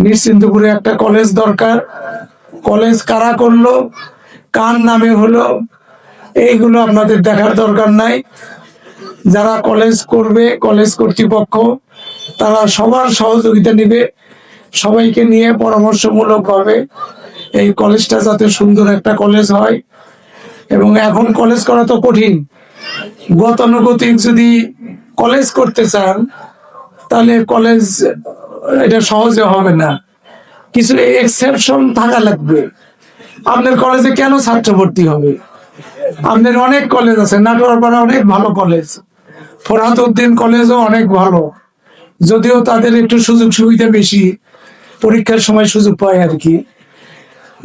নিশ্চিন্তপুরে একটা কলেজ দরকার। কলেজ কারা করলো, কার নামে হলো, এইগুলো আপনাদের দেখার দরকার নাই। যারা কলেজ করবে, কলেজ কর্তৃপক্ষ তারা সবার সহযোগিতা নেবে, সবাইকে নিয়ে পরামর্শমূলক ভাবে এই কলেজটা যাতে সুন্দর একটা কলেজ হয়। এবং এখন কলেজ করা তো কঠিন, গতানুগতিক যদি কলেজ করতে চান তাহলে কলেজ এটা সহজে হবে না, কিছু এক্সেপশন থাকা লাগবে। আপনার কলেজে কেন ছাত্র ভর্তি হবে? আপনার অনেক কলেজ আছে, নাটোরপাড়া অনেক ভালো কলেজ, ফরহাদ উদ্দিন কলেজও অনেক ভালো, যদিও তাদের একটু সুযোগ সুবিধা বেশি, পরীক্ষার সময় সুযোগ পায় আর কি,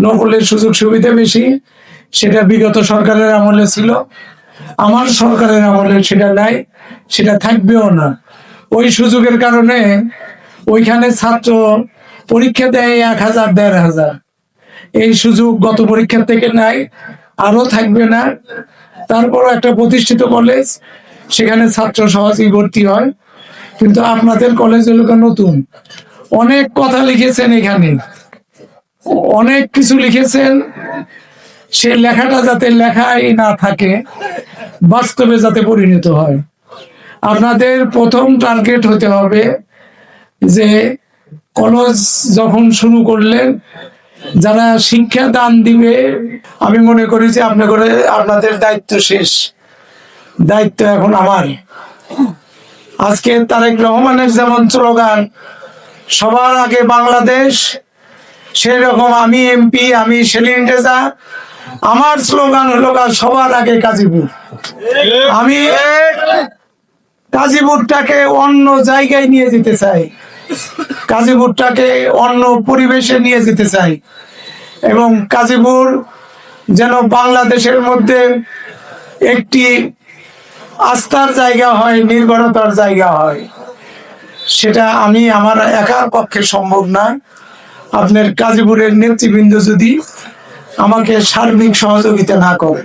নকলের সুযোগ সুবিধা বেশি। সেটা বিগত সরকারের আমলে ছিল, আমার সরকারের আমলে সেটা নাই, সেটা থাকবেও না। ওই সুযোগের কারণে ওইখানে ছাত্র পরীক্ষা দেয় 1000 1500, এই সুযোগ গত পরীক্ষার থেকে নাই, আরো থাকবে না। তারপরও একটা প্রতিষ্ঠিত কলেজ, সেখানে ছাত্র সহজেই ভর্তি হয়। কিন্তু আপনাদের কলেজ এলাকা নতুন, অনেক কথা লিখেছেন এখানে, অনেক কিছু লিখেছেন, সে লেখাটা যাতে লেখাই না থাকে, বাস্তবে যাতে পরিণত হয়। আপনাদের প্রথম টার্গেট হতে হবে যে কলেজ যখন শুরু করলেন, যারা শিক্ষা দান দিবে, আমি মনে করি যে আপনাদের দায়িত্ব শেষ, দায়িত্ব এখন আমার। আজকে তারেক রহমানের যেমন স্লোগান সবার আগে বাংলাদেশ, সেই রকম আমি এমপি, আমি সেলিম রেজা, আমার স্লোগান হলো সবার আগে গাজীপুর। আমি গাজীপুরটাকে অন্য জায়গায় নিয়ে যেতে চাই, গাজীপুরটাকে অন্য পরিবেশে নিয়ে যেতে চাই, এবং গাজীপুর যেন বাংলাদেশের মধ্যে একটি আস্থার জায়গা হয়, নির্ভরতার জায়গা হয়। সেটা আমি আমার একার পক্ষে সম্ভব না। আপনার গাজীপুরের নেতৃবৃন্দ যদি আমাকে সার্বিক সহযোগিতা না করে,